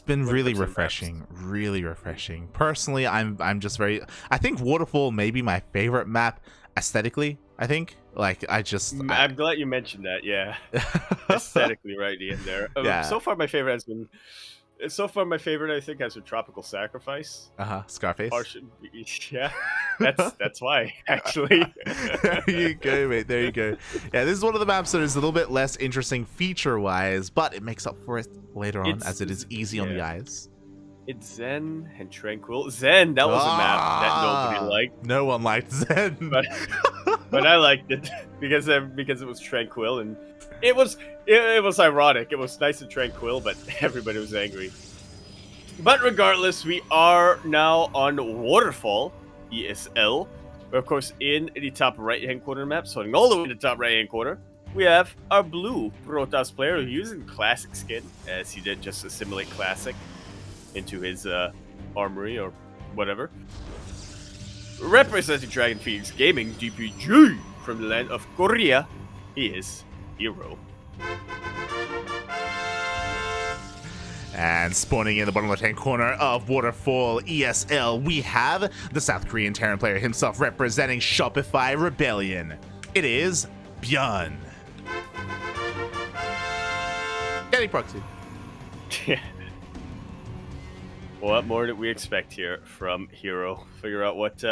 It's been really 100% refreshing, Personally, I'm just very. I think Waterfall may be my favorite map aesthetically. I think like I'm glad you mentioned that. Yeah, aesthetically right in there. Yeah. So far, my favorite has been. So far, my favorite I think has been Tropical Sacrifice. Scarface. Yeah, that's why actually. There you go, mate. There you go. Yeah, this is one of the maps that is a little bit less interesting feature-wise, but it makes up for it later on as it is easy on the eyes. It's Zen and Tranquil. Zen, that was a map that nobody liked. No one liked Zen, but I liked it because it was tranquil and it was ironic. It was nice and tranquil, but everybody was angry. But regardless, we are now on Waterfall ESL. We're of course in the top right-hand corner map, so all the way to the top right-hand corner, we have our blue Protoss player who's using classic skin, as he did just assimilate classic into his armory or whatever. Representing Dragon Phoenix Gaming DPG from the land of Korea, he is herO. And spawning in the bottom left-hand corner of Waterfall ESL, we have the South Korean Terran player himself representing Shopify Rebellion. It is ByuN. Getting proxy. Yeah. What more did we expect here from herO? Figure out what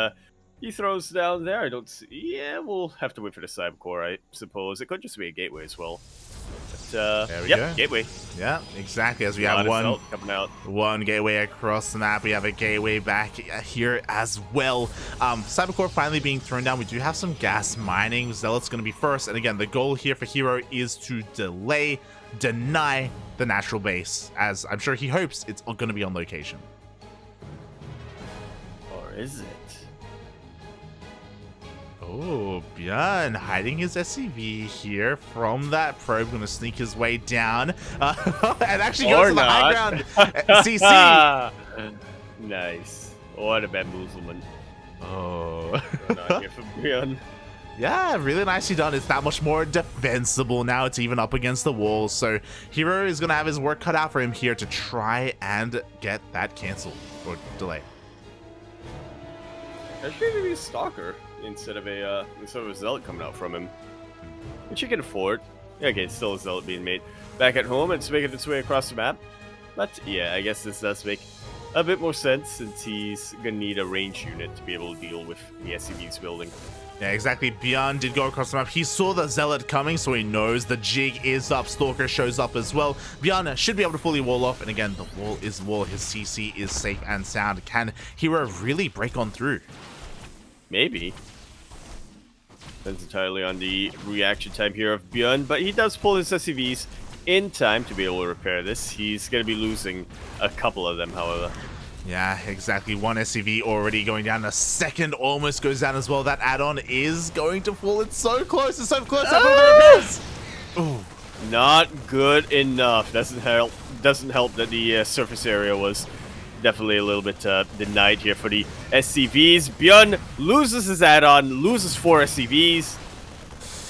he throws down there. I don't see. Yeah, we'll have to wait for the Cybercore, I suppose. It could just be a gateway as well. But, there we go. Gateway. Yeah, exactly. As we have one gateway across the map, we have a gateway back here as well. Cybercore finally being thrown down. We do have some gas mining. Zealot's going to be first. And again, the goal here for herO is to deny the natural base, as I'm sure he hopes it's going to be on location. Or is it? Oh, ByuN hiding his SCV here from that probe, going to sneak his way down, and actually goes to the high ground. CC. Nice. What a bamboozlement. Oh. Not here for ByuN. Yeah, really nicely done. It's that much more defensible now. It's even up against the wall. So herO is going to have his work cut out for him here to try and get that canceled or delay. Actually, maybe a Stalker instead of a Zealot coming out from him, which you can afford. Yeah, okay, it's still a Zealot being made back at home. It's making its way across the map. But yeah, I guess this does make a bit more sense since he's going to need a range unit to be able to deal with the SCV's building. Yeah, exactly. ByuN did go across the map. He saw the Zealot coming, so he knows the jig is up. Stalker shows up as well. ByuN should be able to fully wall off. And again, the wall is wall. His CC is safe and sound. Can herO really break on through? Maybe. Depends entirely on the reaction time here of ByuN, but he does pull his SCVs in time to be able to repair this. He's going to be losing a couple of them, however. Yeah, exactly. One SCV already going down. A second almost goes down as well. That add-on is going to fall. It's so close. It's so close. Ooh. Not good enough. Doesn't help that the surface area was definitely a little bit denied here for the SCVs. ByuN loses his add-on, loses 4 SCVs.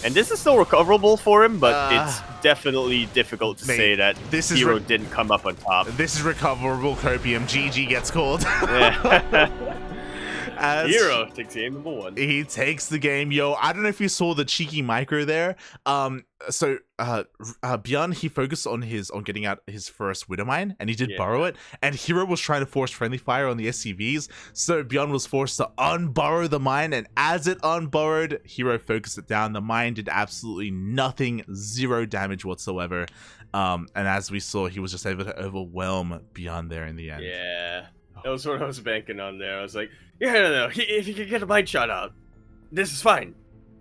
And this is still recoverable for him, but it's definitely difficult to say that herO didn't come up on top. This is recoverable copium. GG gets called. As herO takes game number 1. He takes the game. Yo, I don't know if you saw the cheeky micro there. ByuN, he focused on getting out his first Widowmine, and he did borrow it. And herO was trying to force friendly fire on the SCVs, so ByuN was forced to unburrow the mine. And as it unburrowed, herO focused it down. The mine did absolutely nothing, 0 damage whatsoever. And as we saw, he was just able to overwhelm ByuN there in the end. Yeah, that was what I was banking on there. I was like, yeah, no. If he could get a mine shot out, this is fine.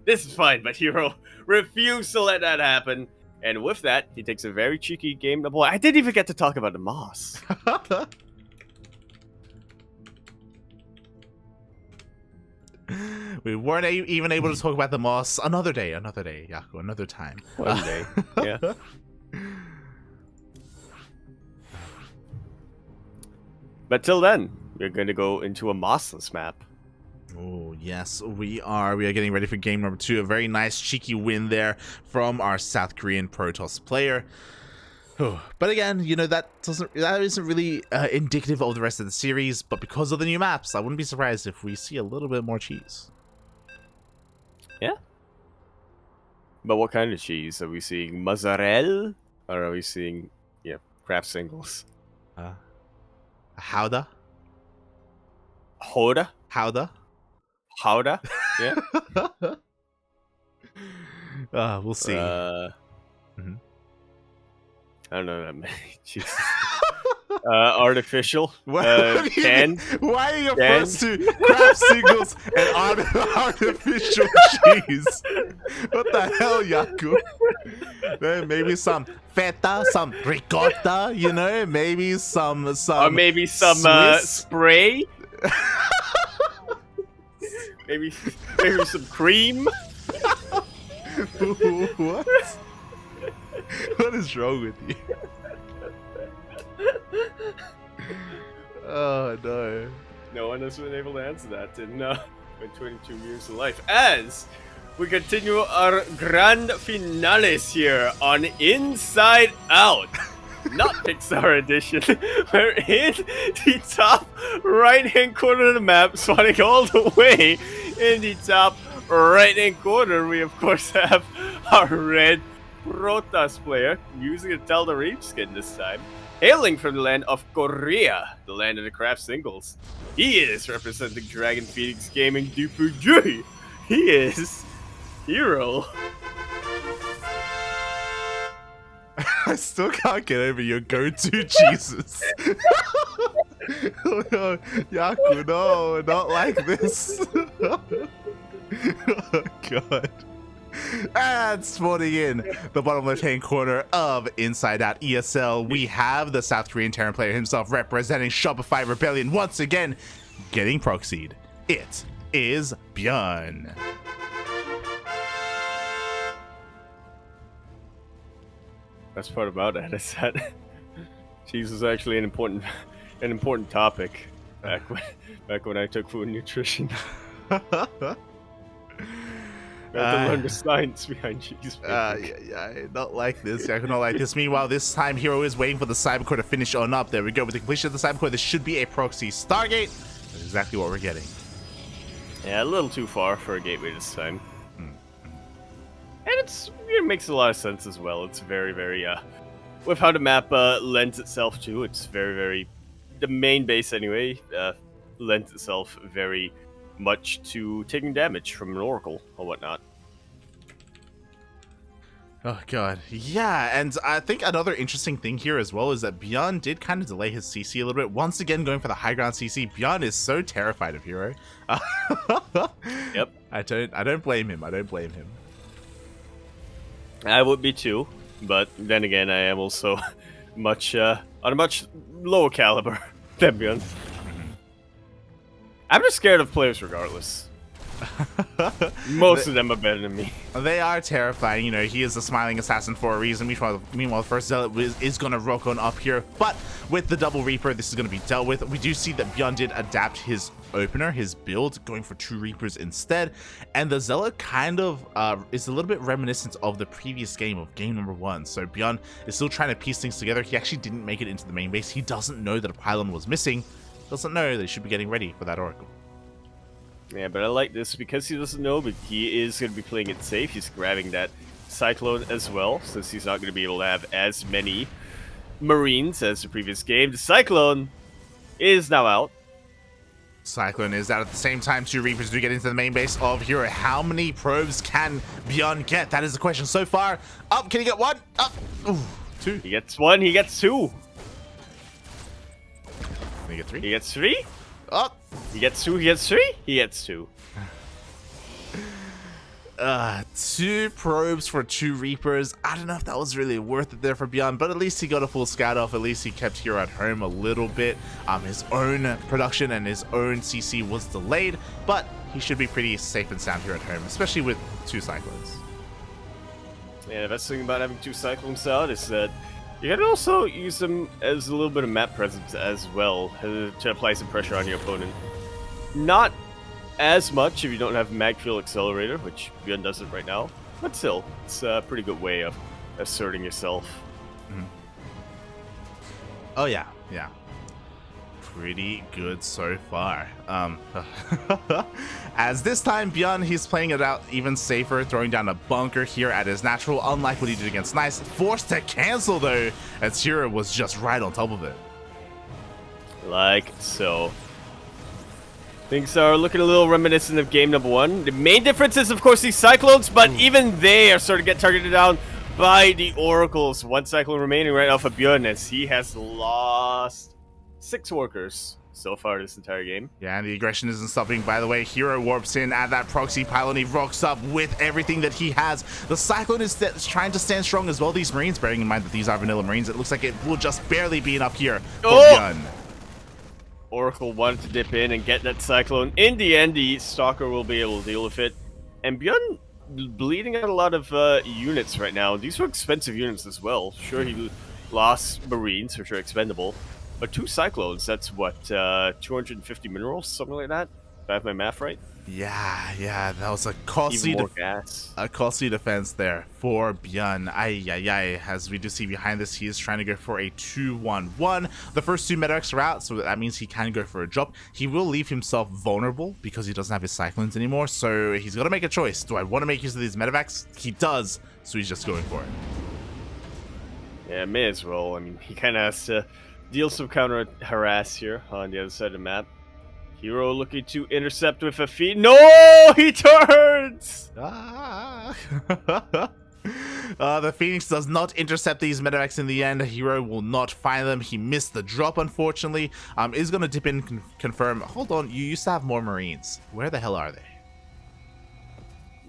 This is fine, but herO refused to let that happen. And with that, he takes a very cheeky game. Boy, I didn't even get to talk about the Moss. We weren't even able to talk about the Moss. Another day, Yaku, another time. One day, yeah. But till then, we're going to go into a Mossless map. Oh, yes, we are. We are getting ready for game number 2. A very nice cheeky win there from our South Korean Protoss player. But again, you know, that isn't really indicative of the rest of the series. But because of the new maps, I wouldn't be surprised if we see a little bit more cheese. Yeah. But what kind of cheese? Are we seeing mozzarella? Or are we seeing, craft singles? Howda? Hoda? Howda? Howda? Yeah. We'll see. I don't know that many. Jesus. Artificial. Canned. Why are your first two craft singles and artificial cheese? What the hell, Yaku? Maybe some feta, some ricotta, you know? Maybe some or maybe some spray. maybe some cream. What? What is wrong with you? Oh no. No one has been able to answer that in 22 years of life. As we continue our grand finales here on Inside Out. Not Pixar edition. We're in the top right-hand corner of the map, spawning all the way in the top right-hand corner. We, of course, have our red Protoss player using a Tell the Reap skin this time. Hailing from the land of Korea, the land of the craft singles. He is representing Dragon Phoenix Gaming DPG. He is herO. I still can't get over your go-to Jesus. Oh, no. Yaku, no, not like this. Oh god. And spawning in the bottom left-hand corner of Inside Out ESL, we have the South Korean Terran player himself representing Shopify Rebellion once again, getting proxied. It is ByuN. Best part about it is that cheese was actually an important topic back when I took food nutrition. I had to learn the science behind cheese. Yeah, not like this. I not like this. Meanwhile, this time herO is waiting for the Cybercore to finish on up. There we go. With the completion of the Cybercore, this should be a proxy Stargate. That's exactly what we're getting. Yeah, a little too far for a gateway this time. And it makes a lot of sense as well. It's very, very, with how the map lends itself to, it's very, very, the main base anyway, lends itself very much to taking damage from an Oracle or whatnot. Oh god, yeah, and I think another interesting thing here as well is that ByuN did kind of delay his CC a little bit. Once again, going for the high ground CC. ByuN is so terrified of herO. Yep. I don't blame him. I don't blame him. I would be too, but then again, I am also much on a much lower caliber than ByuN. I'm just scared of players regardless. Most of them are better than me. They are terrifying. You know, he is a smiling assassin for a reason. Meanwhile, the first Zealot is going to rock on up here. But with the double Reaper, this is going to be dealt with. We do see that ByuN did adapt his opener, his build, going for 2 Reapers instead. And the Zealot kind of is a little bit reminiscent of the previous game of game number 1. So ByuN is still trying to piece things together. He actually didn't make it into the main base. He doesn't know that a pylon was missing. Doesn't know that he should be getting ready for that Oracle. Yeah, but I like this because he doesn't know, but he is going to be playing it safe. He's grabbing that Cyclone as well, since he's not going to be able to have as many Marines as the previous game. The Cyclone is now out. Cyclone is out at the same time. 2 Reapers do get into the main base of herO. How many probes can ByuN get? That is the question so far. Up, can he get 1? Up. Ooh, 2. He gets 1, he gets 2. Can he get 3? He gets 3? Up. He gets 2, he gets 3? He gets 2. 2 probes for 2 Reapers. I don't know if that was really worth it there for ByuN, but at least he got a full scout off. At least he kept herO at home a little bit. His own production and his own CC was delayed, but he should be pretty safe and sound here at home, especially with 2 Cyclones. Yeah, the best thing about having 2 Cyclones out is that you can also use them as a little bit of map presence as well, to apply some pressure on your opponent. Not as much if you don't have Mag Fuel Accelerator, which ByuN doesn't right now, but still, it's a pretty good way of asserting yourself. Oh yeah, yeah. Pretty good so far. As this time ByuN, he's playing it out even safer, throwing down a bunker here at his natural, unlike what he did against Nice. Forced to cancel though, as herO was just right on top of it. Like so. Things are looking a little reminiscent of game number 1. The main difference is, of course, these Cyclones, but even they are starting to get targeted down by the Oracles. 1 Cyclone remaining right off of ByuN, as he has lost 6 workers so far this entire game. Yeah, and the aggression isn't stopping, by the way. herO warps in at that proxy pylon. He rocks up with everything that he has. The Cyclone is trying to stand strong as well. These Marines, bearing in mind that these are vanilla Marines, it looks like it will just barely be enough here for ByuN. Oracle wanted to dip in and get that Cyclone. In the end, the Stalker will be able to deal with it. And ByuN bleeding out a lot of units right now. These were expensive units as well. Sure, he lost Marines, which are expendable. But 2 Cyclones, that's what, 250 minerals? Something like that? If I have my math right? Yeah, that was a costly, costly defense there for ByuN. Ay. As we do see behind this, he is trying to go for a 2-1-1. The first 2 medics are out, so that means he can go for a drop. He will leave himself vulnerable because he doesn't have his Cyclones anymore, so he's got to make a choice. Do I want to make use of these medevacs? He does, so he's just going for it. Yeah, may as well. I mean, he kind of has to deal some counter harass here on the other side of the map. herO looking to intercept with a feed. No, he turns! The Phoenix does not intercept these medevacs in the end. herO will not find them. He missed the drop, unfortunately. Is going to dip in and confirm. Hold on, you used to have more Marines. Where the hell are they?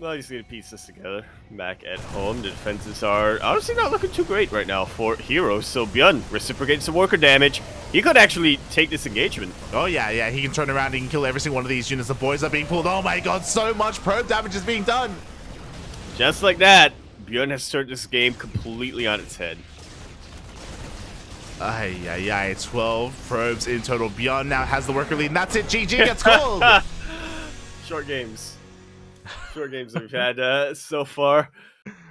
Well, he's going to piece this together. Back at home, the defenses are honestly not looking too great right now for herO. So ByuN reciprocates some worker damage. He could actually take this engagement. Oh yeah, he can turn around, he can kill every single one of these units. The boys are being pulled. Oh my god, so much probe damage is being done. Just like that, ByuN has turned this game completely on its head. Ay, 12 probes in total. ByuN now has the worker lead, and that's it. GG gets called. Short games that we've had so far.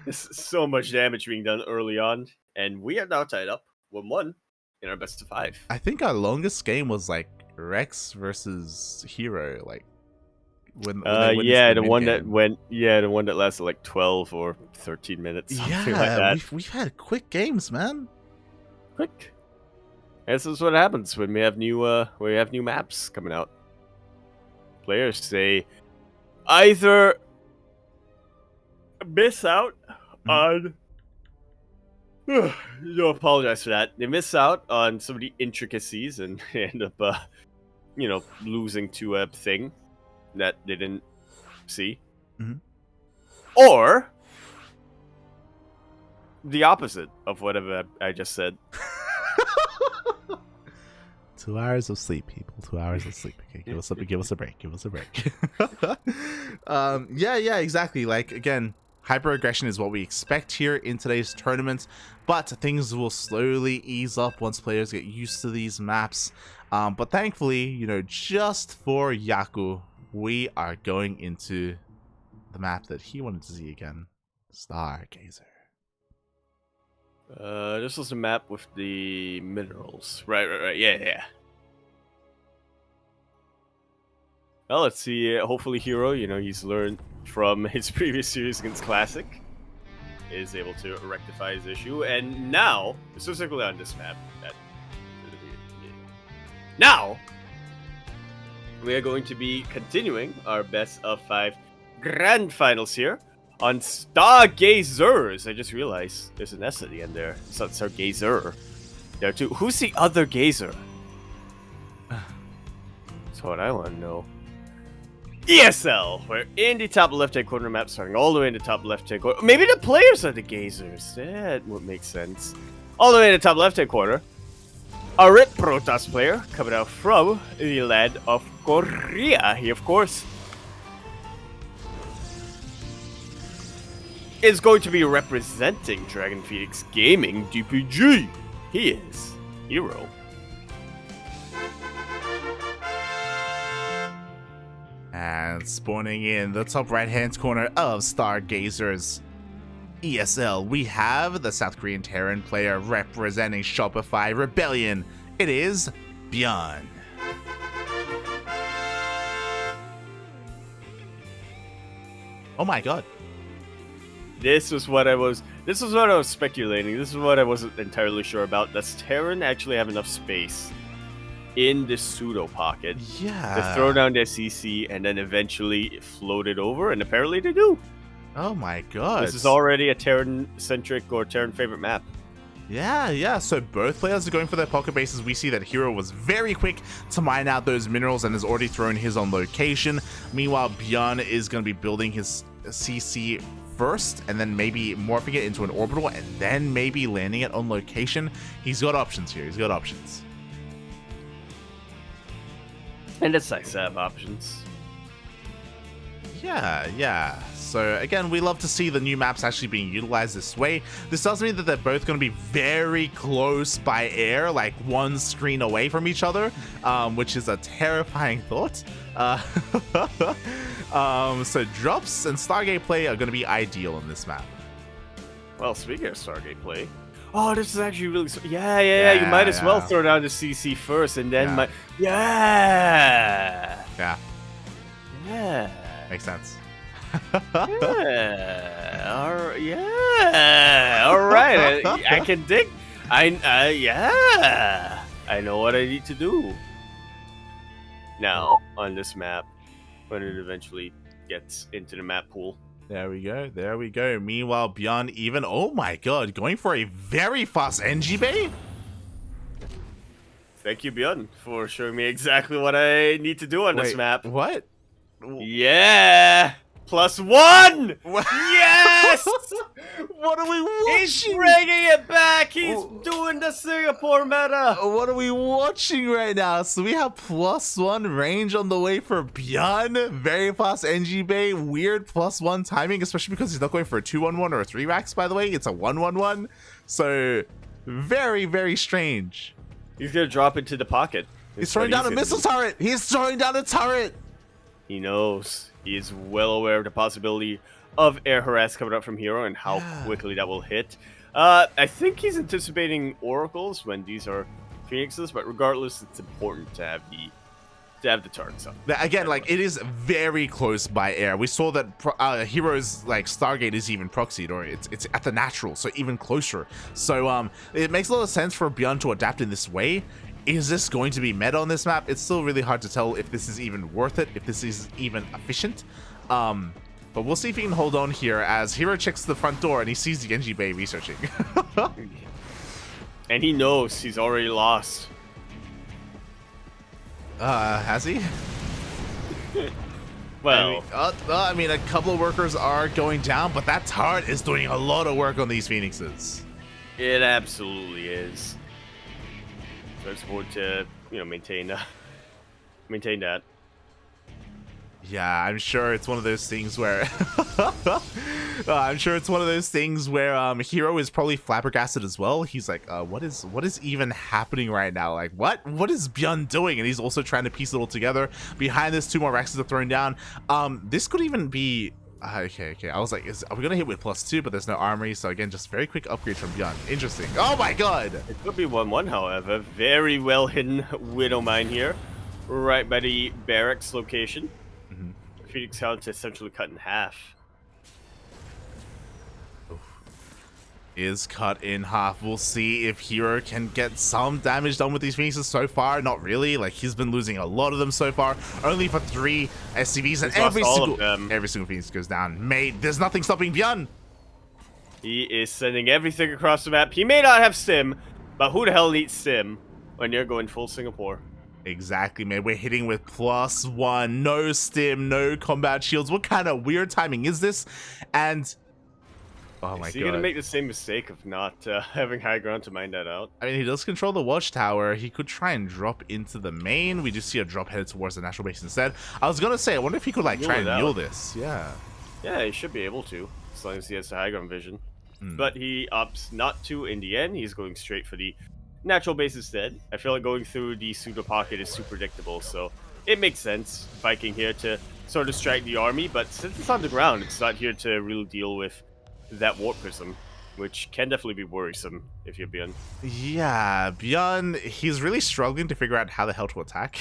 There's so much damage being done early on, and we are now tied up 1-1 in our best of 5. I think our longest game was like Rex versus herO, like when the one that lasted like 12 or 13 minutes. Yeah, like that. We've had quick games, man. Quick. This is what happens when we have new maps coming out. Players say either miss out on no, apologize for that. They miss out on some of the intricacies and end up losing to a thing that they didn't see. Or the opposite of whatever I just said. 2 hours of sleep, people. 2 hours of sleep. Okay, give us a break. Give us a break. Yeah, exactly. Like, again, hyper aggression is what we expect here in today's tournament, but things will slowly ease up once players get used to these maps. But thankfully, just for Yaku, we are going into the map that he wanted to see again, Stargazer. This was the map with the minerals. Right. Yeah. Well, let's see. Hopefully, herO, he's learned from his previous series against Classic, is able to rectify his issue, and now, specifically on this map, now we are going to be continuing our best of 5 grand finals here on Stargazers. I just realized there's an S at the end there. It's not Stargazer. There too. Who's the other gazer? That's what I want to know. ESL. We're in the top left-hand corner map, starting all the way in the top left-hand corner. Maybe the players are the gazers. That would make sense. All the way in the top left-hand corner. A Rit Protoss player coming out from the land of Korea. He, of course, is going to be representing Dragon Phoenix Gaming DPG. He is herO. And spawning in the top right-hand corner of Stargazers, ESL, we have the South Korean Terran player representing Shopify Rebellion. It is ByuN. Oh my god. This was what I was speculating. This is what I wasn't entirely sure about. Does Terran actually have enough space in the pseudo pocket to throw down their CC and then eventually float it over? And apparently they do. Oh my god. This is already a Terran-centric or Terran-favorite map. Yeah, so both players are going for their pocket bases. We see that herO was very quick to mine out those minerals and has already thrown his on location. Meanwhile, ByuN is going to be building his CC first and then maybe morphing it into an orbital and then maybe landing it on location. He's got options here. He's got options. And it's nice to have options. Yeah. So again, we love to see the new maps actually being utilized this way. This does mean that they're both going to be very close by air, like one screen away from each other, which is a terrifying thought. So drops and Stargate play are going to be ideal in this map. Well, speaking of Stargate play, oh, this is actually really... Yeah. You might as well throw down the CC first and then... Yeah. Makes sense. All right. I can dig. I know what I need to do now on this map when it eventually gets into the map pool. There we go. Meanwhile, ByuN even, oh my god, going for a very fast NG bay. Thank you, ByuN, for showing me exactly what I need to do on this map. What? Yeah! +1! Yes! What are we watching? He's bringing it back! He's doing the Singapore meta! What are we watching right now? So we have +1 range on the way for ByuN. Very fast NG bay. Weird +1 timing, especially because he's not going for a 2-1-1 or a 3 racks, by the way. It's a 1-1-1. So very, very strange. He's gonna drop into the pocket. He's throwing down a missile turret! He's throwing down a turret! He knows. He is well aware of the possibility of air harass coming up from herO and how quickly that will hit. I think he's anticipating oracles when these are phoenixes, but regardless, it's important to have the targets up. Again, like, it is very close by air. We saw that herO's like Stargate is even proxied, or it's at the natural, so even closer. So it makes a lot of sense for ByuN to adapt in this way. Is this going to be meta on this map? It's still really hard to tell if this is even worth it, if this is even efficient. But we'll see if he can hold on here as herO checks the front door and he sees the NG Bay researching. And he knows he's already lost. Has he? Well, I mean, a couple of workers are going down, but that turret is doing a lot of work on these phoenixes. It absolutely is. So it's important to, maintain that. Yeah, I'm sure it's one of those things where herO is probably flabbergasted as well. He's like, what is even happening right now? Like, what is ByuN doing? And he's also trying to piece it all together. Behind this, 2 more Rexes are thrown down. This could even be okay. I was like, are we gonna hit with +2? But there's no armory, so again, just very quick upgrade from ByuN. Interesting. Oh my god! It could be 1-1, however. Very well hidden Widow Mine here, right by the barracks location. Phoenix Hound to essentially cut in half. Is cut in half. We'll see if herO can get some damage done with these Phoenixes so far. Not really. Like, he's been losing a lot of them so far. Only for 3 SCVs, and every single Phoenix goes down. Mate, there's nothing stopping ByuN. He is sending everything across the map. He may not have Stim, but who the hell needs Stim when you're going full Singapore? Exactly, man. We're hitting with +1, no Stim, no combat shields. What kind of weird timing is this? And oh my god, is he gonna make the same mistake of not having high ground to mine that out? I mean, he does control the watchtower. He could try and drop into the main. We do see a drop headed towards the natural base instead. I was gonna say, I wonder if he could like try and mule this. Yeah, he should be able to, as long as he has the high ground vision. But he opts not to in the end. He's going straight for the natural base instead. I feel like going through the pseudo pocket is super predictable, so it makes sense Viking here to sort of strike the army, but since it's on the ground, it's not here to really deal with that warp prism, which can definitely be worrisome if you're ByuN. Yeah, ByuN, he's really struggling to figure out how the hell to attack.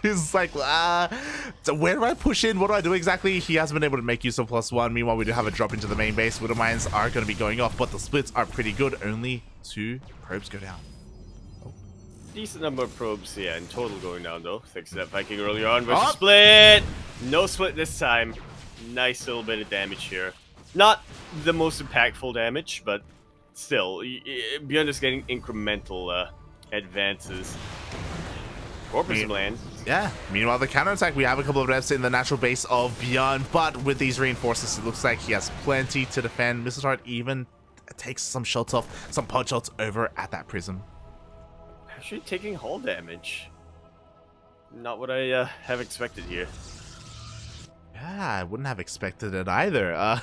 He's like, so where do I push in? What do I do exactly? He hasn't been able to make use of +1. Meanwhile, we do have a drop into the main base. Widow mines are going to be going off, but the splits are pretty good. Only 2 probes go down. Decent number of probes, yeah, in total going down though. Thanks to that Viking earlier on versus split. No split this time. Nice little bit of damage here. Not the most impactful damage, but still, ByuN is getting incremental advances. Corpus land. Yeah. Meanwhile, the counterattack, we have a couple of reps in the natural base of ByuN, but with these reinforcements, it looks like he has plenty to defend. Mr. Tart even takes some shots off, some pod shots over at that prism. Actually taking hull damage. Not what I have expected here. Yeah, I wouldn't have expected it either.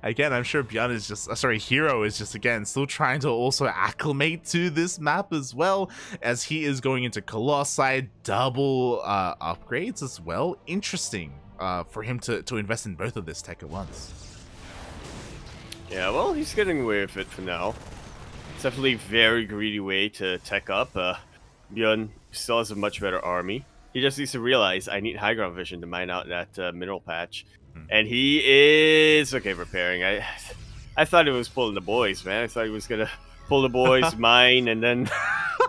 Again, I'm sure ByuN is just, herO is just, again, still trying to also acclimate to this map as well, as he is going into Colossi, double upgrades as well. Interesting for him to invest in both of this tech at once. Yeah, well, he's getting away with it for now. It's definitely a very greedy way to tech up. ByuN still has a much better army. He just needs to realize I need high ground vision to mine out that mineral patch. And he is... Okay, repairing. I thought he was pulling the boys, man. I thought he was going to pull the boys, mine, and then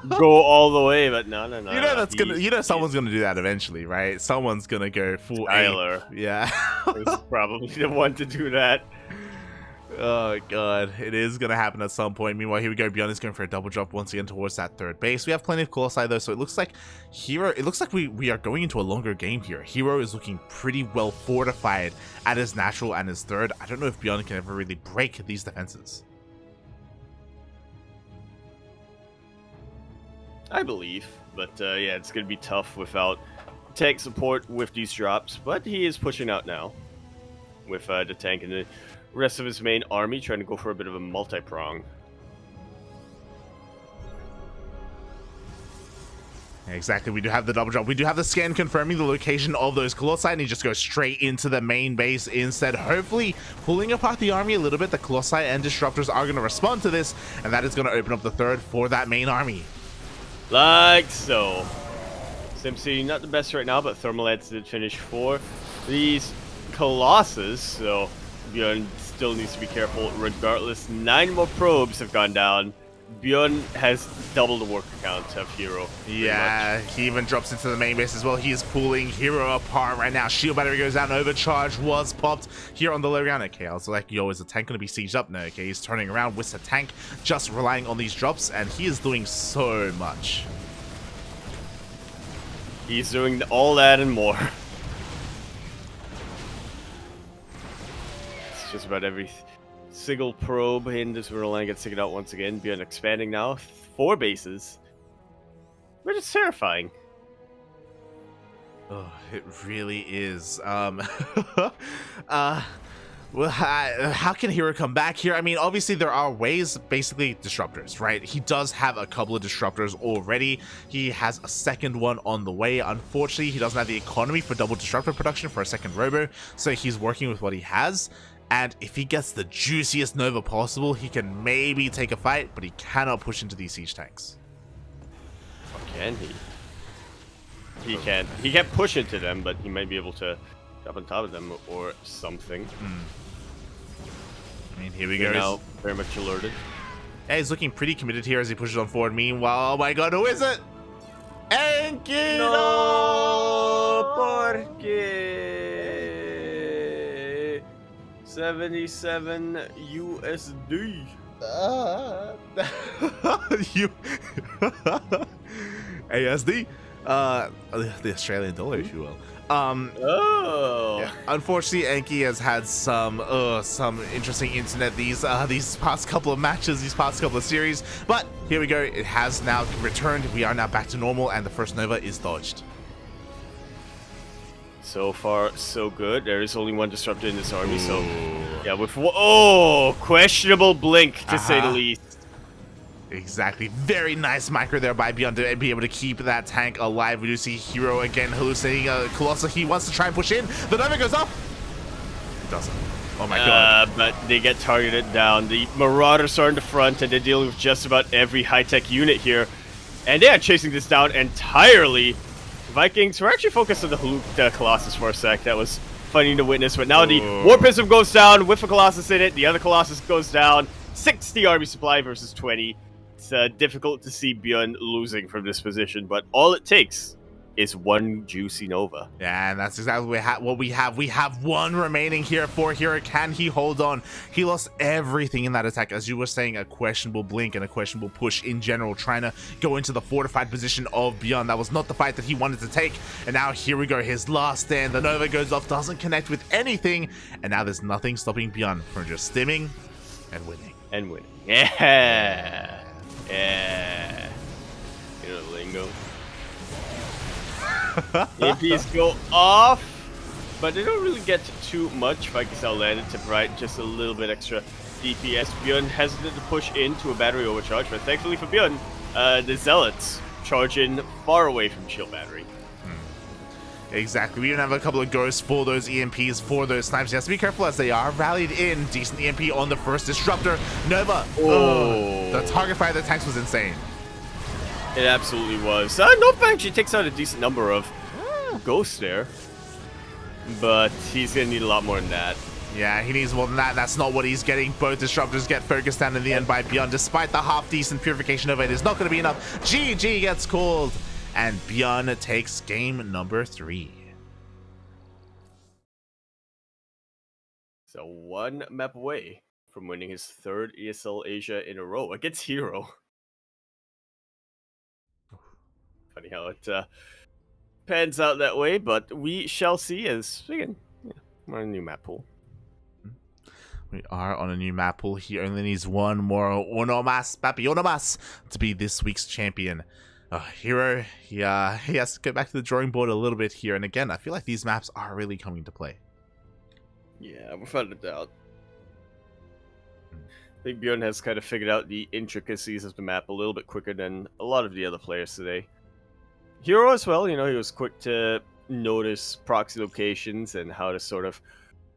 go all the way. But no. You know that's gonna. You know someone's gonna do that eventually, right? Someone's gonna go full Tyler. Yeah. Is probably the one to do that. Oh god, it is gonna happen at some point. Meanwhile, here we go. ByuN is going for a double drop once again towards that third base. We have plenty of Colossi though, so it looks like herO. It looks like we are going into a longer game here. herO is looking pretty well fortified at his natural and his third. I don't know if ByuN can ever really break these defenses. I believe, but yeah, it's gonna be tough without tank support with these drops. But he is pushing out now with the tank and the rest of his main army, trying to go for a bit of a multi-prong. Exactly, we do have the double drop. We do have the scan confirming the location of those Colossi, and he just goes straight into the main base instead, hopefully pulling apart the army a little bit. The Colossi and Disruptors are going to respond to this, and that is going to open up the third for that main army. Like so. SimCity not the best right now, but Thermalets did finish for these Colossus, so ByuN still needs to be careful regardless. 9 more probes have gone down. ByuN has double the worker count of herO. Yeah, he even drops into the main base as well. He is pulling herO apart right now. Shield battery goes down, overcharge was popped here on the low ground. Okay, I was like, yo, is the tank going to be sieged up? No, okay, he's turning around with the tank, just relying on these drops, and he is doing so much. He's doing all that and more. It's just about every single probe in this mineral line gets taken out once again. ByuN expanding now. 4 bases. Which is terrifying. Oh, it really is. Well, how can herO come back here? I mean, obviously there are ways, basically disruptors, right? He does have a couple of disruptors already. He has a second one on the way. Unfortunately, he doesn't have the economy for double disruptor production for a second robo, so he's working with what he has. And if he gets the juiciest Nova possible, he can maybe take a fight, but he cannot push into these siege tanks. Or can he? He can't. He can't push into them, but he might be able to jump on top of them or something. I mean, here we go. Now very much alerted. Yeah, he's looking pretty committed here as he pushes on forward. Meanwhile, oh my god, who is it? Enki! No, porque 77 USD. You ASD? The Australian dollar, if you will. Yeah. Unfortunately, Enki has had some interesting internet these past couple of matches, these past couple of series. But here we go. It has now returned. We are now back to normal, and the first Nova is dodged. So far, so good. There is only one disruptor in this army, so yeah. With questionable blink to say the least. Exactly. Very nice micro there by ByuN to be able to keep that tank alive. We do see herO again hallucinating Colossal. He wants to try and push in. The Nova goes up. It doesn't. Oh my god. But they get targeted down. The Marauders are in the front, and they're dealing with just about every high-tech unit here. And they are chasing this down entirely. Vikings were actually focused on the Colossus for a sec. That was funny to witness. But now the War Prism goes down with a Colossus in it. The other Colossus goes down. 60 army supply versus 20. It's difficult to see ByuN losing from this position, but all it takes is one juicy Nova. Yeah, and that's exactly what we have. We have one remaining here for herO. Can he hold on? He lost everything in that attack. As you were saying, a questionable blink and a questionable push in general, trying to go into the fortified position of ByuN. That was not the fight that he wanted to take. And now here we go, his last stand. The Nova goes off, doesn't connect with anything. And now there's nothing stopping ByuN from just stimming and winning. And winning. Yeah. Yeah. You know the lingo. EMPs go off, but they don't really get too much. Vikings now landed to provide just a little bit extra DPS. ByuN hesitant to push into a battery overcharge, but thankfully for ByuN, the Zealots charge in far away from shield battery. Exactly. We even have a couple of ghosts for those EMPs, for those snipes. You have to be careful as they are rallied in. Decent EMP on the first disruptor. Nova. Oh. The target fire of the tanks was insane. It absolutely was. Nova actually takes out a decent number of ghosts there. But he's going to need a lot more than that. Yeah, he needs more than that. That's not what he's getting. Both disruptors get focused down in the end by ByuN. Despite the half-decent purification of it, it's not going to be enough. GG gets called. And ByuN takes game number 3. So one map away from winning his 3rd ESL Asia in a row against herO. Funny how it pans out that way, but we shall see. As again, we're on a new map pool. We are on a new map pool. He only needs one more Onomas, Papi Onomas, to be this week's champion. herO, he has to go back to the drawing board a little bit here. And again, I feel like these maps are really coming to play. Yeah, without a doubt. I think ByuN has kind of figured out the intricacies of the map a little bit quicker than a lot of the other players today. herO as well, you know, he was quick to notice proxy locations and how to sort of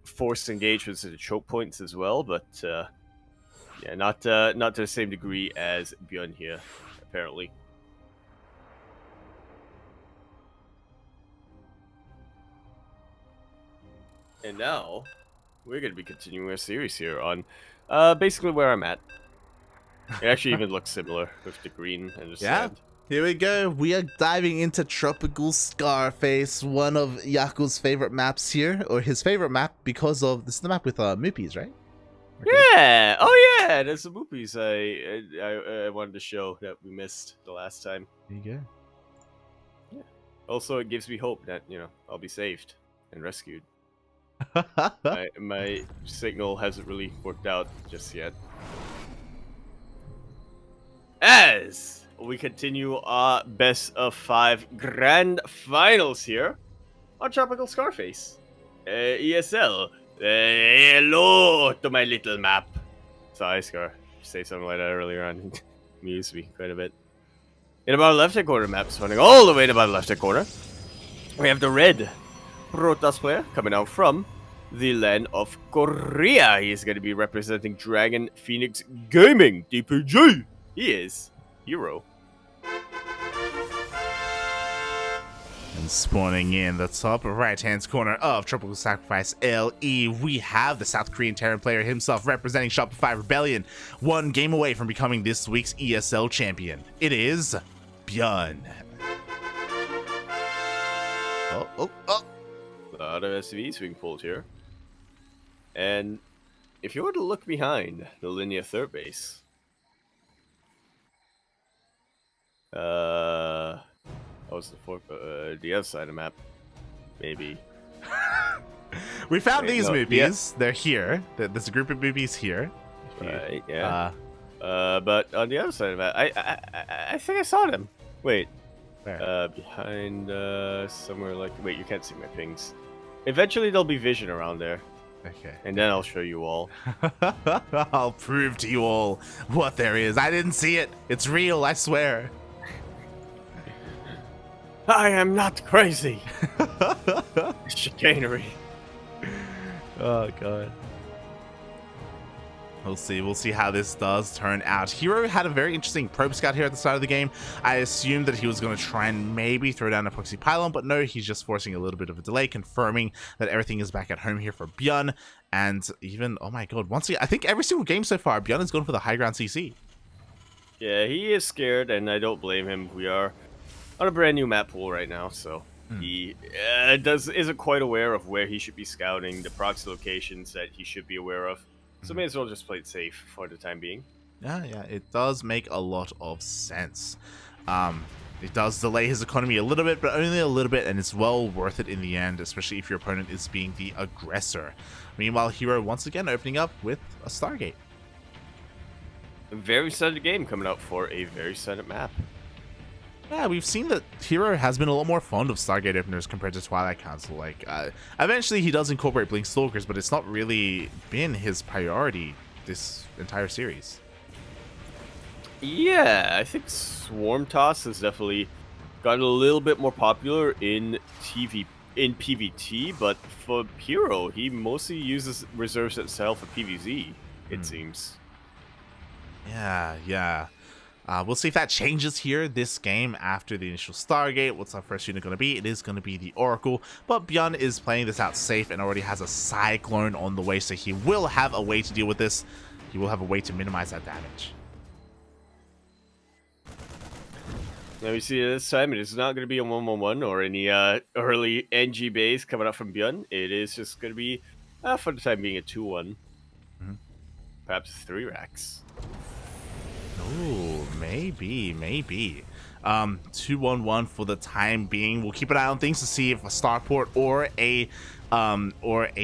force engagements at the choke points as well, but yeah, not to the same degree as ByuN here, apparently. And now, we're going to be continuing our series here on basically where I'm at. It actually even looks similar with the green and the sand. Here we go. We are diving into Tropical Scarface, one of Yaku's favorite maps here, or his favorite map because of this is the map with Moopies, right? Okay. Yeah. Oh yeah. There's some Moopies I wanted to show that we missed the last time. There you go. Yeah. Also, it gives me hope that I'll be saved and rescued. my signal hasn't really worked out just yet. As we continue our best of 5 grand finals here on Tropical Scarface ESL. Hello to my little map. Sorry, Scar. Say something like that earlier on. Amused me quite a bit. In about left-hand corner map, spawning all the way in about left-hand corner, we have the red Protoss player coming out from the land of Korea. He is going to be representing Dragon Phoenix Gaming, DPG. He is herO. And spawning in the top right-hand corner of Tropical Sacrifice LE, we have the South Korean Terran player himself representing Shopify Rebellion, one game away from becoming this week's ESL champion. It is ByuN. Oh. A lot of SVs being pulled here. And if you were to look behind the linear third base, that was the other side of the map, maybe. We found these Moopies. Yeah. They're here. There's a group of Moopies here. Right, yeah. But on the other side of the map, I think I saw them. Wait. Where? Behind, somewhere like... Wait, you can't see my pings. Eventually there'll be vision around there. Okay. And then I'll show you all. I'll prove to you all what there is. I didn't see it. It's real, I swear. I am not crazy. Chicanery. Oh, God. We'll see. We'll see how this does turn out. herO had a very interesting probe scout here at the start of the game. I assumed that he was going to try and maybe throw down a proxy pylon, but no, he's just forcing a little bit of a delay, confirming that everything is back at home here for ByuN. And even, oh my god, once again, I think every single game so far, ByuN has gone for the high ground CC. Yeah, he is scared, and I don't blame him. We are on a brand new map pool right now, so he isn't quite aware of where he should be scouting, the proxy locations that he should be aware of. So may as well just play it safe for the time being. Yeah, it does make a lot of sense. It does delay his economy a little bit, but only a little bit, and it's well worth it in the end, especially if your opponent is being the aggressor. Meanwhile, herO once again opening up with a Stargate. A very solid game coming out for a very solid map. Yeah, we've seen that herO has been a lot more fond of Stargate openers compared to Twilight Council. Like, eventually he does incorporate Blink Stalkers, but it's not really been his priority this entire series. Yeah, I think Swarm Toss has definitely gotten a little bit more popular in PvT, but for herO, he mostly reserves itself for PvZ, it seems. Yeah. We'll see if that changes here this game after the initial Stargate. What's our first unit going to be? It is going to be the Oracle, but ByuN is playing this out safe and already has a Cyclone on the way, so he will have a way to deal with this. He will have a way to minimize that damage. Now we see this time it is not going to be a 1-1-1 or any early NG base coming up from ByuN. It is just going to be, for the time being, a 2-1. Perhaps 3 racks. Oh, maybe. 2-1-1 for the time being. We'll keep an eye on things to see if a starport or a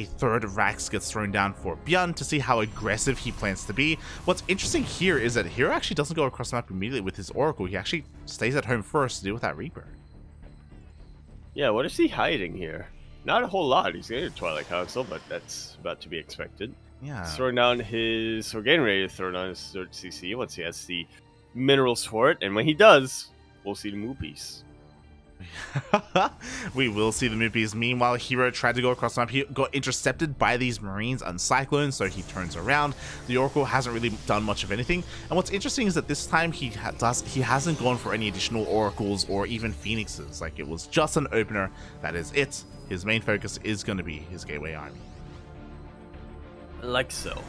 third Rax gets thrown down for ByuN to see how aggressive he plans to be. What's interesting here is that herO actually doesn't go across the map immediately with his Oracle. He actually stays at home first to deal with that Reaper. Yeah, what is he hiding here? Not a whole lot. He's getting a Twilight Council, but that's about to be expected. Yeah. He's throwing down his... We're getting ready to throw down his third CC once he has the minerals for it. And when he does, we'll see the move piece. We will see the move piece. Meanwhile, herO tried to go across the map. He got intercepted by these Marines and Cyclones, so he turns around. The Oracle hasn't really done much of anything. And what's interesting is that this time he hasn't gone for any additional Oracles or even Phoenixes. Like, it was just an opener. That is it. His main focus is going to be his Gateway Army. Like so.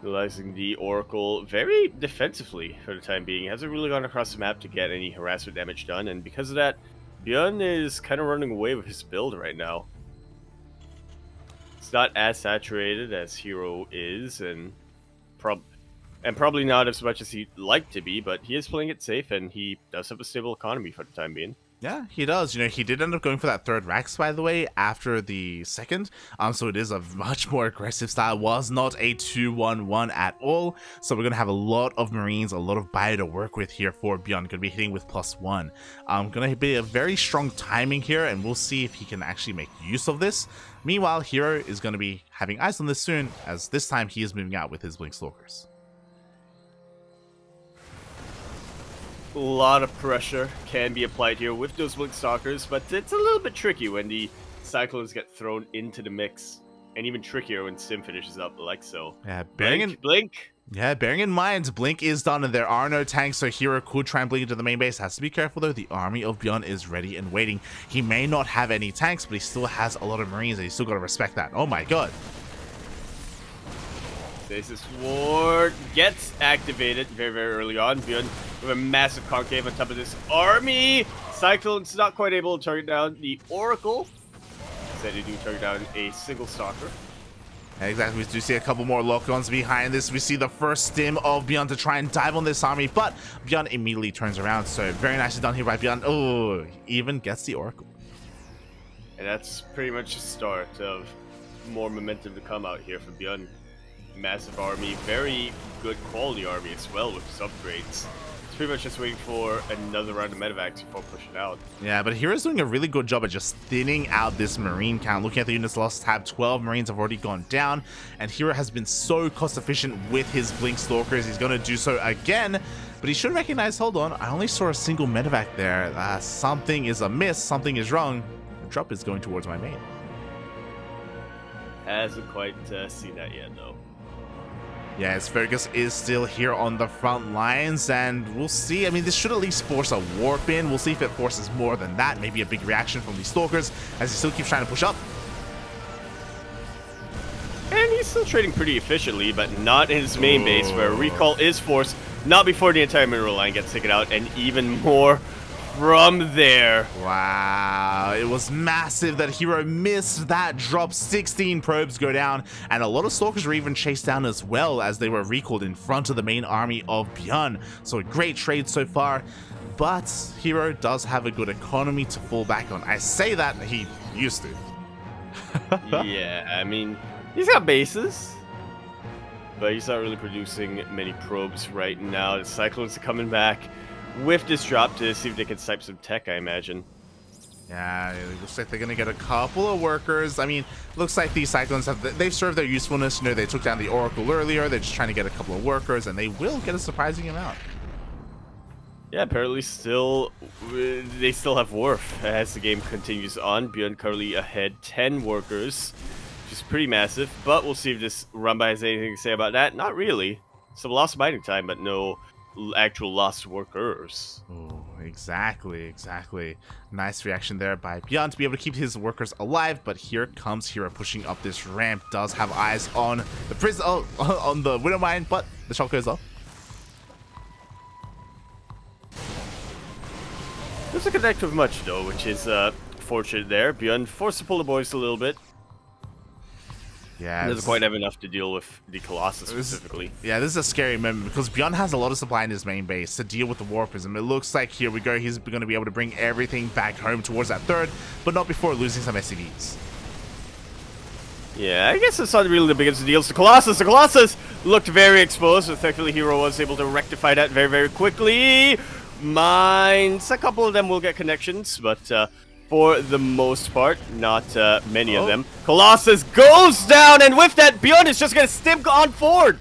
Utilizing the Oracle very defensively for the time being. He hasn't really gone across the map to get any harassment damage done, and because of that, ByuN is kind of running away with his build right now. It's not as saturated as herO is, and probably not as much as he'd like to be, but he is playing it safe, and he does have a stable economy for the time being. Yeah, he does. You know, he did end up going for that third Rax, by the way, after the second. So it is a much more aggressive style. It was not a 2-1-1 at all. So we're going to have a lot of Marines, a lot of bio to work with here for ByuN. Going to be hitting with +1. Going to be a very strong timing here, and we'll see if he can actually make use of this. Meanwhile, herO is going to be having eyes on this soon, as this time he is moving out with his Blink Stalkers. A lot of pressure can be applied here with those Blink Stalkers, but it's a little bit tricky when the Cyclones get thrown into the mix, and even trickier when Sim finishes up like so. Yeah, Blink. Yeah, bearing in mind, Blink is done and there are no tanks, so herO could try and blink into the main base. Has to be careful though, the army of ByuN is ready and waiting. He may not have any tanks, but he still has a lot of Marines, and he's still got to respect that. Oh my god. Stasis Ward gets activated very, very early on. ByuN with a massive concave on top of this army. Cyclone's not quite able to target down the Oracle. Instead, they do target down a single Stalker. Exactly, we do see a couple more lock-ons behind this. We see the first stim of ByuN to try and dive on this army, but ByuN immediately turns around. So very nicely done here by ByuN. Oh, even gets the Oracle. And that's pretty much the start of more momentum to come out here for ByuN. Massive army, very good quality army as well with his upgrades. It's pretty much just waiting for another round of medevacs before pushing out. Yeah, but hero's doing a really good job at just thinning out this Marine count. Looking at the units lost tab, 12 Marines have already gone down, and herO has been so cost efficient with his Blink Stalkers. He's going to do so again, but he should recognize, hold on, I only saw a single medevac there. Something is amiss, something is wrong. The drop is going towards my main. hasn't quite seen that yet, though. Yeah, his focus is still here on the front lines, and we'll see. I mean, this should at least force a warp in. We'll see if it forces more than that. Maybe a big reaction from these Stalkers, as he still keeps trying to push up. And he's still trading pretty efficiently, but not in his main base, where recall is forced, not before the entire mineral line gets taken out, and even more from there. Wow, it was massive that herO missed that drop. 16 probes go down, and a lot of Stalkers were even chased down as well as they were recalled in front of the main army of ByuN. So a great trade so far, but herO does have a good economy to fall back on. I say that, he used to. Yeah, I mean, he's got bases, but he's not really producing many probes right now. The Cyclones are coming back with this drop to see if they can snipe some tech, I imagine. Yeah, it looks like they're going to get a couple of workers. I mean, looks like these Cyclones they've served their usefulness. You know, they took down the Oracle earlier. They're just trying to get a couple of workers, and they will get a surprising amount. Yeah, apparently they still have Wharf as the game continues on. ByuN currently ahead 10 workers, which is pretty massive, but we'll see if this run-by has anything to say about that. Not really. Some lost mining time, but no actual lost workers. Oh, exactly. Nice reaction there by ByuN to be able to keep his workers alive, but here comes herO pushing up this ramp. Does have eyes on the prison, on the Widow Mine, but the shot goes off. Doesn't connect with much though, which is fortunate there. ByuN forced to pull the boys a little bit. Yeah, doesn't quite have enough to deal with the Colossus specifically. Yeah, this is a scary moment because ByuN has a lot of supply in his main base to deal with the Warpism. It looks like here we go, he's going to be able to bring everything back home towards that third, but not before losing some SCVs. Yeah, I guess it's not really the biggest deal. The Colossus looked very exposed, so thankfully herO was able to rectify that very, very quickly. Mines, a couple of them will get connections, but for the most part, not many of them. Colossus goes down, and with that, ByuN is just going to stim on forward.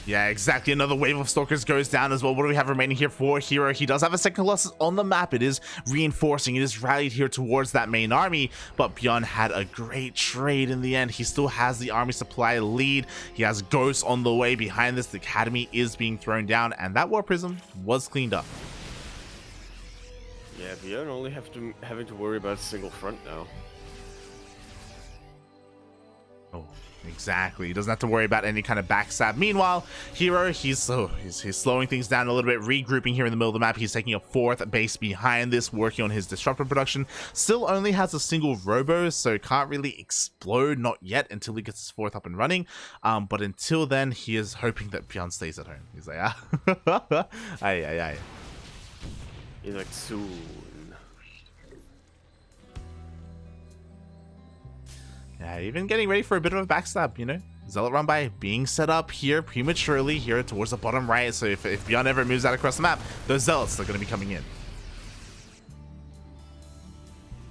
Yeah, exactly. Another wave of Stalkers goes down as well. What do we have remaining here for herO? He does have a second Colossus on the map. It is reinforcing. It is rallied here towards that main army, but ByuN had a great trade in the end. He still has the army supply lead. He has ghosts on the way behind this. The academy is being thrown down, and that War Prism was cleaned up. Yeah, ByuN only having to worry about a single front now. Oh, exactly. He doesn't have to worry about any kind of backstab. Meanwhile, herO, he's slowing things down a little bit, regrouping here in the middle of the map. He's taking a fourth base behind this, working on his disruptor production. Still only has a single robo, so can't really explode, not yet, until he gets his fourth up and running. But until then, he is hoping that ByuN stays at home. He's like, aye. He's like, soon. Yeah, even getting ready for a bit of a backstab, you know? Zealot run by being set up here prematurely here towards the bottom right. So if ByuN ever moves out across the map, those Zealots are going to be coming in.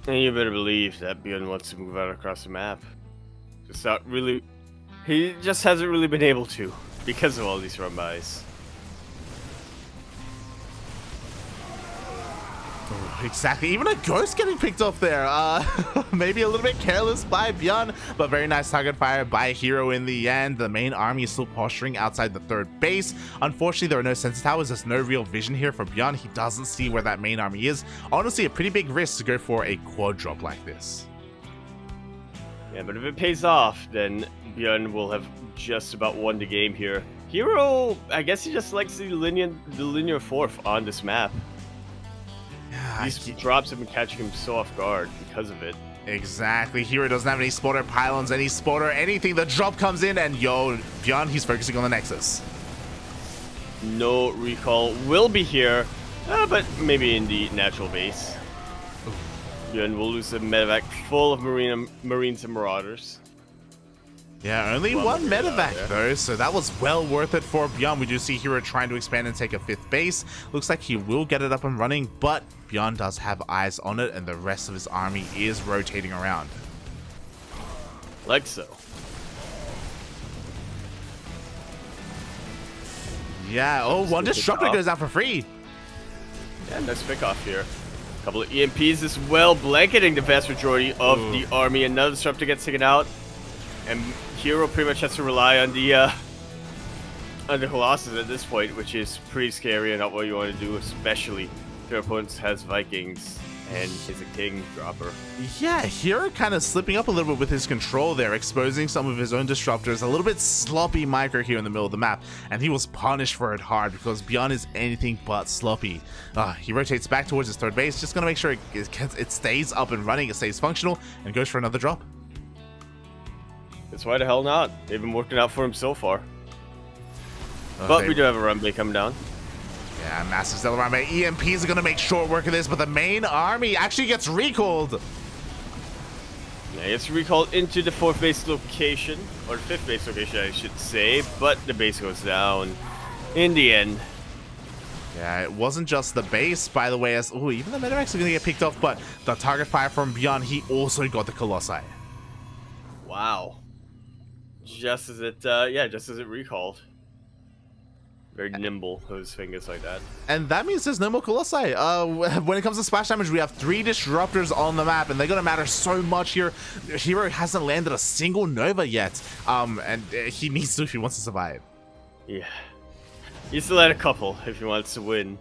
And you better believe that ByuN wants to move out across the map. Just not really. He just hasn't really been able to because of all these run-bys. Exactly, even a ghost getting picked off there. Maybe a little bit careless by ByuN, but very nice target fire by herO in the end. The main army is still posturing outside the third base. Unfortunately, there are no sensor towers. There's no real vision here for ByuN. He doesn't see where that main army is. Honestly, a pretty big risk to go for a quad drop like this. Yeah, but if it pays off, then ByuN will have just about won the game here. herO, I guess he just likes the linear fourth on this map. Yeah, these drops have been catching him so off guard because of it. Exactly. herO doesn't have any spotter pylons, any spotter, anything. The drop comes in, and ByuN, he's focusing on the Nexus. No recall will be here, but maybe in the natural base. ByuN will lose a medevac full of Marines and Marauders. Yeah, only one medevac though, so that was well worth it for ByuN. We do see herO trying to expand and take a fifth base. Looks like he will get it up and running, but ByuN does have eyes on it, and the rest of his army is rotating around. Like so. Yeah, oh, one disruptor goes out for free. Yeah, nice pick off here. A couple of EMPs as well, blanketing the vast majority of the army. Another disruptor gets taken out. And herO pretty much has to rely on the Colossus at this point, which is pretty scary and not what you want to do, especially if your opponent has Vikings and is a king dropper. Yeah, herO kind of slipping up a little bit with his control there, exposing some of his own disruptors. A little bit sloppy micro here in the middle of the map, and he was punished for it hard because ByuN is anything but sloppy. He rotates back towards his third base, just gonna make sure it stays up and running, it stays functional, and goes for another drop. That's why the hell not? They've been working out for him so far. But we do have a runway coming down. Yeah, massive stellar runway. EMPs are going to make short work of this, but the main army actually gets recalled. Yeah, he gets recalled into the 4th base location, or the 5th base location, I should say, but the base goes down in the end. Yeah, it wasn't just the base, by the way, as even the Medivacs are going to get picked off, but the target fire from ByuN, he also got the Colossi. Wow. Just as it, just as it recalled. Very nimble, those fingers like that. And that means there's no more Colossi. When it comes to splash damage, we have 3 disruptors on the map, and they're going to matter so much here. herO hasn't landed a single Nova yet, and he needs to if he wants to survive. Yeah. He needs to land a couple if he wants to win.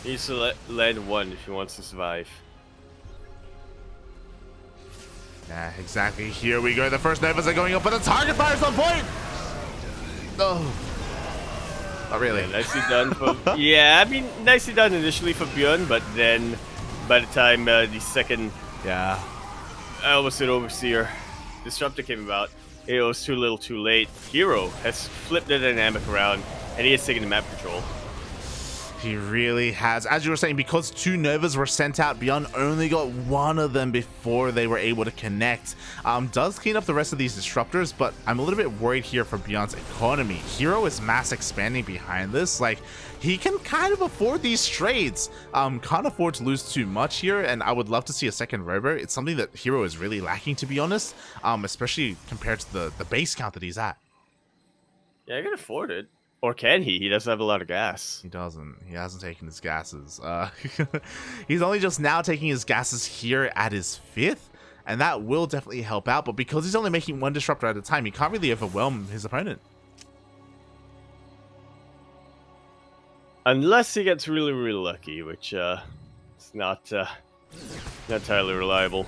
He needs to land 1 if he wants to survive. Yeah, exactly. Here we go. The first Novas are going up, but the target fire's on point! Oh. Not really. Yeah, nicely done for... yeah, I mean, nicely done initially for ByuN, but then by the time the second... Yeah. I almost said Overseer. Disruptor came about. It was too little too late. herO has flipped the dynamic around, and he has taken the map control. He really has. As you were saying, because 2 Novas were sent out, ByuN only got 1 of them before they were able to connect. Does clean up the rest of these disruptors, but I'm a little bit worried here for ByuN's economy. herO is mass expanding behind this. Like, he can kind of afford these trades. Can't afford to lose too much here, and I would love to see a second rover. It's something that herO is really lacking, to be honest, especially compared to the base count that he's at. Yeah, I can afford it. Or can he? He doesn't have a lot of gas. He doesn't. He hasn't taken his gases. He's only just now taking his gases here at his 5th, and that will definitely help out. But because he's only making 1 disruptor at a time, he can't really overwhelm his opponent. Unless he gets really, really lucky, which is not entirely reliable.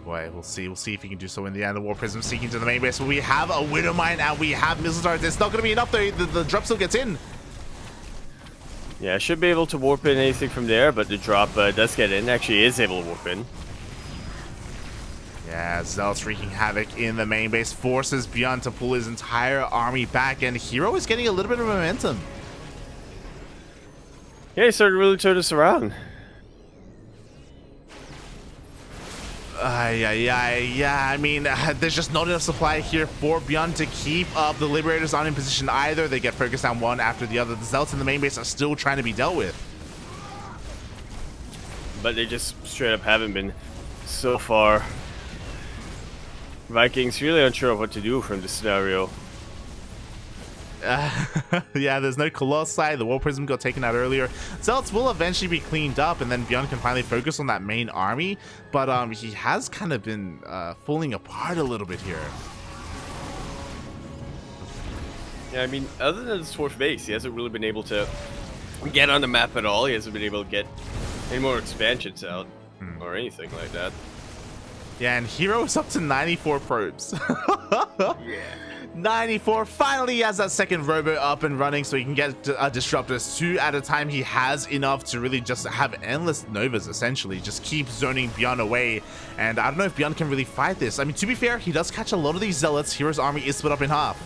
Boy, we'll see. We'll see if he can do so in the end. The War Prism seeking to the main base. We have a Widow Mine and we have missile turrets. It's not going to be enough though. The drop still gets in. Yeah, should be able to warp in anything from there, but the drop does get in. Actually, is able to warp in. Yeah, Zealot's wreaking havoc in the main base. Forces ByuN to pull his entire army back, and herO is getting a little bit of momentum. Yeah, he started to really turn us around. Yeah, I mean, there's just not enough supply here for ByuN to keep up. The Liberators aren't in position either. They get focused on one after the other. The Zealots in the main base are still trying to be dealt with. But they just straight up haven't been so far. Vikings really unsure of what to do from this scenario. Yeah, there's no Colossi. The War Prism got taken out earlier. Zealots will eventually be cleaned up, and then ByuN can finally focus on that main army. But he has kind of been falling apart a little bit here. Yeah, I mean, other than his 4th base, he hasn't really been able to get on the map at all. He hasn't been able to get any more expansions out or anything like that. Yeah, and herO is up to 94 probes. Yeah. 94. Finally, he has that second robo up and running so he can get disruptors 2 at a time. He has enough to really just have endless Novas, essentially. Just keep zoning ByuN away. And I don't know if ByuN can really fight this. I mean, to be fair, he does catch a lot of these Zealots. herO's army is split up in half.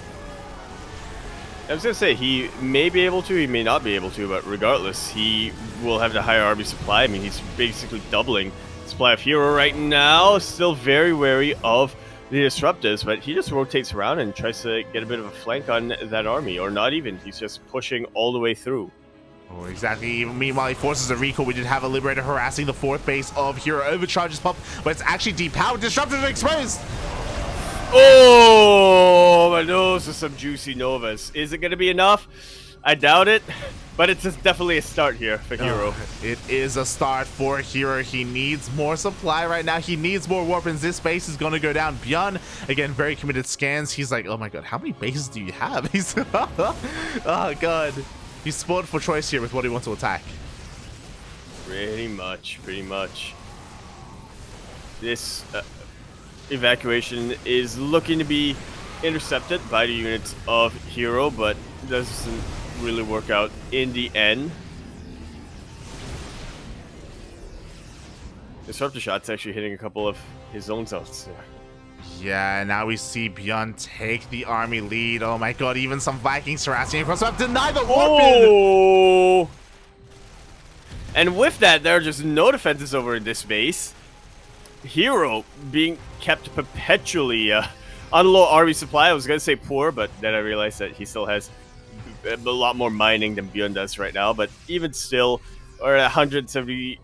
I was going to say, he may be able to, he may not be able to, but regardless, he will have the higher army supply. I mean, he's basically doubling the supply of herO right now. Still very wary of the disruptors, but he just rotates around and tries to get a bit of a flank on that army, or not even. He's just pushing all the way through. Oh, exactly. Meanwhile, he forces a recall. We did have a Liberator harassing the 4th base of herO. Overcharges pop, but it's actually depowered. Disruptors are exposed. Oh, my nose with some juicy Novas. Is it going to be enough? I doubt it, but it's definitely a start here for herO. It is a start for herO. He needs more supply right now. He needs more weapons. This base is going to go down. ByuN, again, very committed scans. He's like, oh my god, how many bases do you have? He's, oh god. He's spoiled for choice here with what he wants to attack. Pretty much. This evacuation is looking to be intercepted by the units of herO, but doesn't really work out in the end. Disruptor shot's actually hitting a couple of his own zelts there. Yeah, now we see ByuN take the army lead. Oh my god, even some Vikings harassing across up. Deny the warping! Oh! And with that, there are just no defenses over in this base. herO being kept perpetually on low army supply. I was going to say poor, but then I realized that he still has a lot more mining than ByuN does right now. But even still, or 170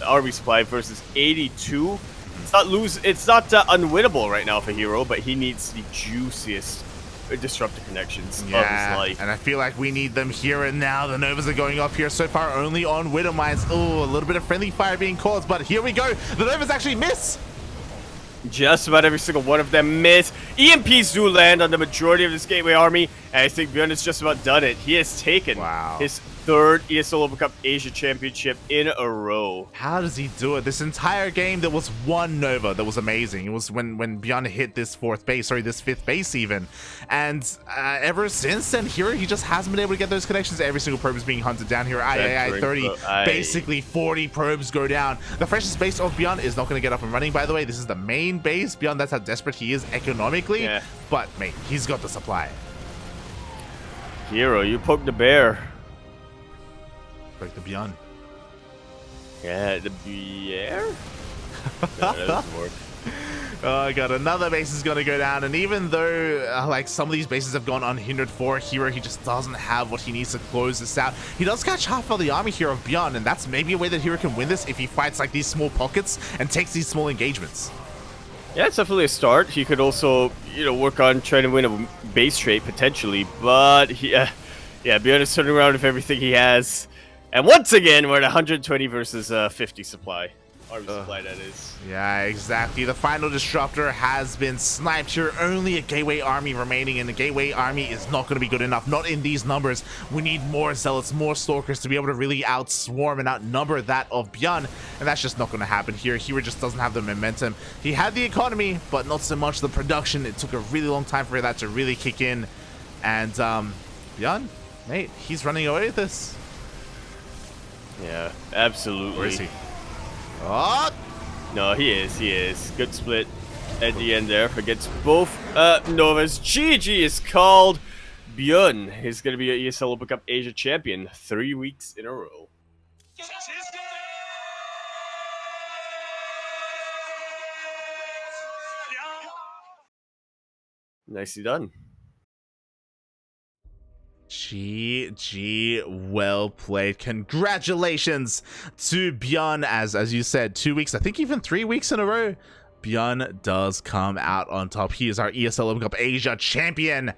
army supply versus 82. It's not unwinnable right now for herO, but he needs the juiciest disruptor connections of his life. And I feel like we need them here and now. The Novas are going off here so far only on Widow Mines. Oh, a little bit of friendly fire being caused, but here we go. The Novas actually miss. Just about every single one of them miss. EMPs do land on the majority of this Gateway army, and I think ByuN has just about done it. He has taken his third ESL Open Cup Asia Championship in a row. How does he do it? This entire game, there was one Nova that was amazing. It was when ByuN hit this this fifth base even. And ever since then, here he just hasn't been able to get those connections. Every single probe is being hunted down here. 30, basically 40 probes go down. The freshest base of ByuN is not going to get up and running, by the way. This is the main base. ByuN, that's how desperate he is economically. Yeah. But, mate, he's got the supply. herO, you poked the bear. Like the ByuN. Yeah, the bear? No, that doesn't work. Oh god, another base is going to go down, and even though like some of these bases have gone unhindered for herO, he just doesn't have what he needs to close this out. He does catch half of the army here of ByuN, and that's maybe a way that herO can win this if he fights like these small pockets and takes these small engagements. Yeah, it's definitely a start. He could also, work on trying to win a base trade potentially, but ByuN is turning around with everything he has. And once again, we're at 120 versus 50 supply. Army supply, that is. Yeah, exactly. The final disruptor has been sniped here. Only a Gateway army remaining, and the Gateway army is not going to be good enough. Not in these numbers. We need more zealots, more stalkers to be able to really outswarm and outnumber that of ByuN, and that's just not going to happen here. herO just doesn't have the momentum. He had the economy, but not so much the production. It took a really long time for that to really kick in. And ByuN, mate, he's running away with this. Yeah, absolutely. Where is he? Oh! No, he is. Good split at the end there against both Novas. GG is called. ByuN is going to be an ESL Open Cup Asia champion 3 weeks in a row. Nicely done. GG, well played. Congratulations to ByuN, as you said, 2 weeks, I think even 3 weeks in a row. ByuN does come out on top. He is our ESL Open Cup Asia champion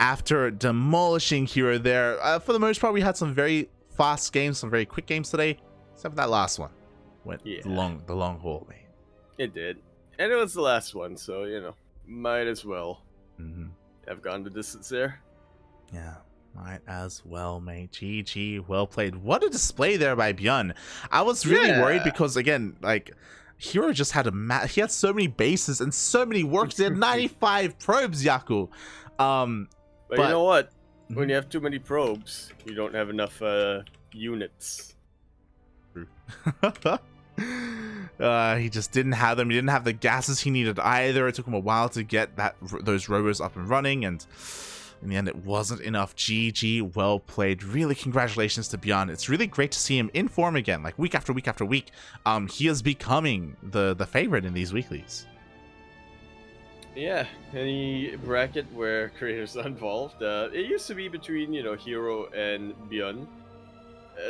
after demolishing herO there. For the most part, we had some very fast games, some very quick games today, except for that last one. Went the long haul, man. It did. And it was the last one, so, might as well have gone the distance there. Yeah. Might as well, mate. GG, well played. What a display there by ByuN. I was really worried because, again, like, herO just had he had so many bases and so many works. He had 95 probes, Yaku. But you know what? When you have too many probes, you don't have enough units. He just didn't have them. He didn't have the gases he needed either. It took him a while to get those robos up and running, and in the end, it wasn't enough. GG, well played. Really, congratulations to ByuN. It's really great to see him in form again, like week after week after week. He is becoming the favorite in these weeklies. Yeah, any bracket where creators are involved. It used to be between, herO and ByuN.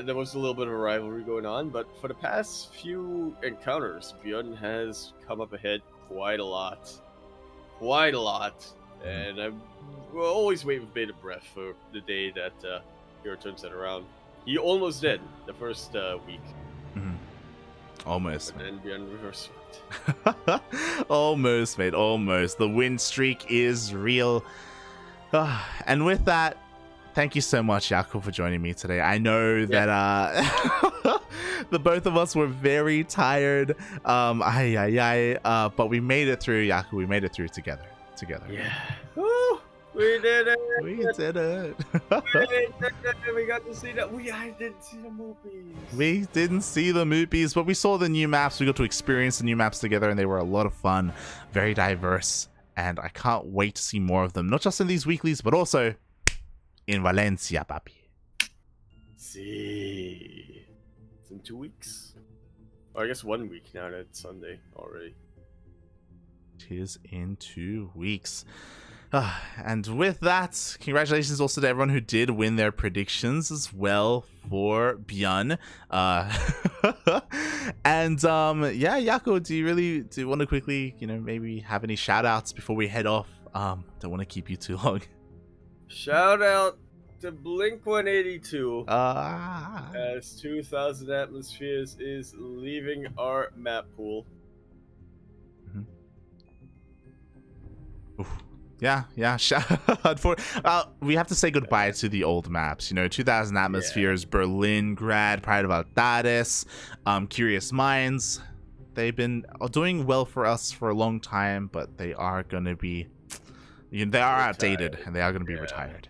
There was a little bit of a rivalry going on, but for the past few encounters, ByuN has come up ahead quite a lot. and I will always wait with bated breath for the day that hero turns that around. He almost did the first week. Almost. But then ByuN reverse swept. Almost, mate. Almost. The win streak is real. And with that, thank you so much, Yaku, for joining me today. I know that the both of us were very tired. But we made it through, Yaku. We made it through together. Yeah. Woo! We did it. We did it. We got to see that. I didn't see the movies. We didn't see the movies, but we saw the new maps. We got to experience the new maps together, and they were a lot of fun, very diverse, and I can't wait to see more of them. Not just in these weeklies, but also in Valencia, papi. See, it's in 2 weeks. Or I guess 1 week now that it's Sunday already. It is in 2 weeks. And with that, congratulations also to everyone who did win their predictions as well for ByuN. And yeah, Yako, do you want to quickly, maybe have any shout outs before we head off? Don't want to keep you too long. Shout out to Blink 182 as 2000 Atmospheres is leaving our map pool. Oof. Yeah. We have to say goodbye to the old maps. 2000 Atmospheres, Berlin, Grad, Pride of Altares, Curious Minds. They've been doing well for us for a long time, but they are going to be, they are outdated, and they are going to be retired.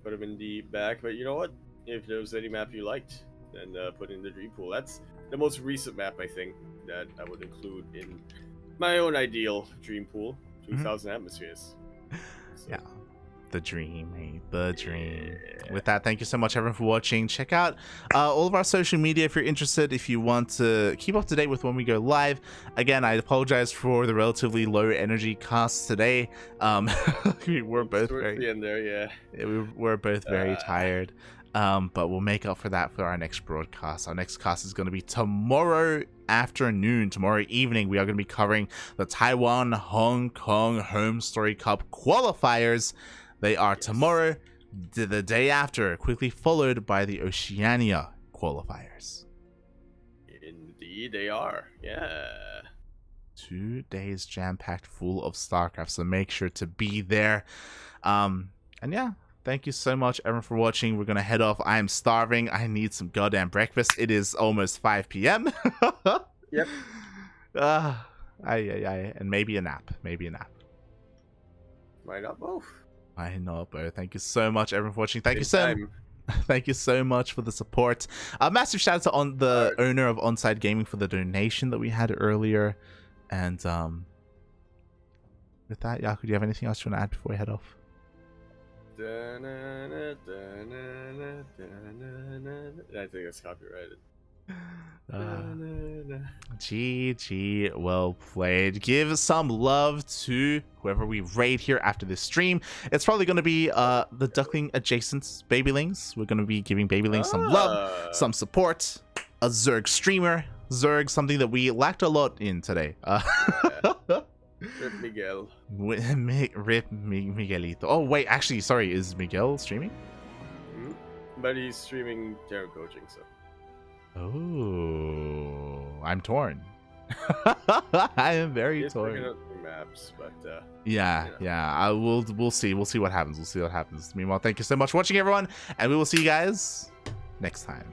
Put them in the back, but you know what? If there was any map you liked, then put in the dream pool. That's the most recent map, I think, that I would include in my own ideal dream pool. 2000 Atmospheres. So. Yeah, the dream, mate. The dream. With that, thank you so much, everyone, for watching. Check out all of our social media if you're interested, if you want to keep up to date with when we go live. Again, I apologize for the relatively low energy cast today. We were both very in there, we were both very tired. But we'll make up for that for our next broadcast. Our next cast is going to be tomorrow afternoon, tomorrow evening. We are going to be covering the Taiwan Hong Kong Home Story Cup qualifiers. They are tomorrow, the day after, quickly followed by the Oceania qualifiers. Indeed, they are. Yeah. 2 days jam-packed full of StarCraft, so make sure to be there. And yeah. Thank you so much, everyone, for watching. We're going to head off. I am starving. I need some goddamn breakfast. It is almost 5 p.m. Yep. And maybe a nap. Why not both? Why not both? Thank you so much, everyone, for watching. Thank you so much for the support. A massive shout out to the owner of Onside Gaming for the donation that we had earlier. And with that, Yaku, do you have anything else you want to add before we head off? I think that's copyrighted. GG, well played. Give some love to whoever we raid here after this stream. It's probably going to be the Duckling adjacent Babylings. We're going to be giving Babylings some love, some support. A Zerg streamer. Zerg, something that we lacked a lot in today. Rip Miguel. Rip Miguelito. Oh, wait, actually, sorry, is Miguel streaming? But he's streaming tarot coaching, so. Oh, I'm torn. I am very torn. Out maps, but yeah. We'll see. We'll see what happens. Meanwhile, thank you so much for watching, everyone, and we will see you guys next time.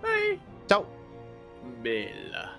Bye. Ciao. Bella.